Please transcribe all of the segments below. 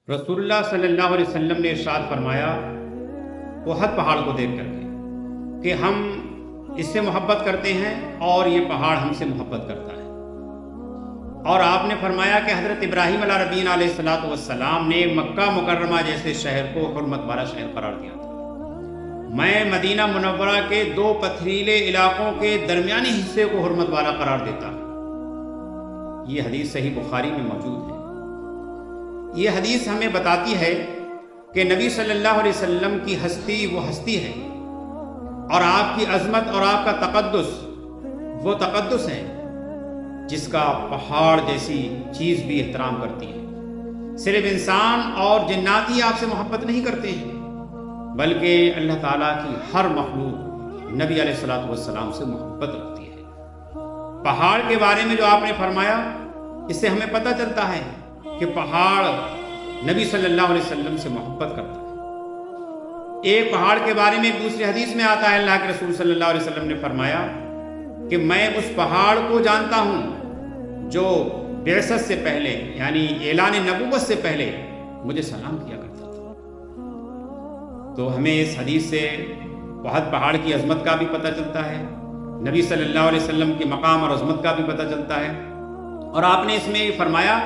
رسول اللہ صلی اللہ علیہ وسلم نے ارشاد فرمایا احد پہاڑ کو دیکھ کر کے کہ ہم اس سے محبت کرتے ہیں اور یہ پہاڑ ہم سے محبت کرتا ہے۔ اور آپ نے فرمایا کہ حضرت ابراہیم علیہ نبینا علیہ الصلوۃ والسلام نے مکہ مکرمہ جیسے شہر کو حرمت والا شہر قرار دیا تھا۔ میں مدینہ منورہ کے دو پتھریلے علاقوں کے درمیانی حصے کو حرمت والا قرار دیتا ہوں۔ یہ حدیث صحیح بخاری میں موجود ہے۔ یہ حدیث ہمیں بتاتی ہے کہ نبی صلی اللہ علیہ وسلم کی ہستی وہ ہستی ہے، اور آپ کی عظمت اور آپ کا تقدس وہ تقدس ہے جس کا پہاڑ جیسی چیز بھی احترام کرتی ہے۔ صرف انسان اور جنات ہی آپ سے محبت نہیں کرتے ہیں، بلکہ اللہ تعالیٰ کی ہر مخلوق نبی علیہ الصلوۃ والسلام سے محبت رکھتی ہے۔ پہاڑ کے بارے میں جو آپ نے فرمایا، اس سے ہمیں پتہ چلتا ہے کہ پہاڑ نبی صلی اللہ علیہ وسلم سے محبت کرتا ہے۔ ایک پہاڑ کے بارے میں ایک دوسری حدیث میں آتا ہے، اللہ کے رسول صلی اللہ علیہ وسلم نے فرمایا کہ میں اس پہاڑ کو جانتا ہوں جو بعثت سے پہلے یعنی اعلان نبوت سے پہلے مجھے سلام کیا کرتا تھا۔ تو ہمیں اس حدیث سے احد پہاڑ کی عظمت کا بھی پتہ چلتا ہے، نبی صلی اللہ علیہ وسلم کے مقام اور عظمت کا بھی پتہ چلتا ہے۔ اور آپ نے اس میں یہ فرمایا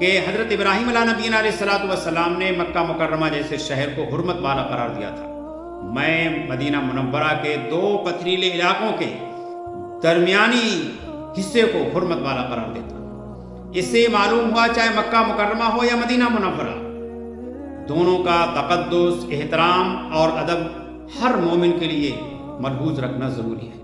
کہ حضرت ابراہیم علیہ نبینا علیہ الصلوۃ والسلام نے مکہ مکرمہ جیسے شہر کو حرمت والا قرار دیا تھا۔ میں مدینہ منورہ کے دو پتھریلے علاقوں کے درمیانی حصے کو حرمت والا قرار دیتا ہوں۔ اس سے معلوم ہوا چاہے مکہ مکرمہ ہو یا مدینہ منورہ، دونوں کا تقدس، احترام اور ادب ہر مومن کے لیے ملحوظ رکھنا ضروری ہے۔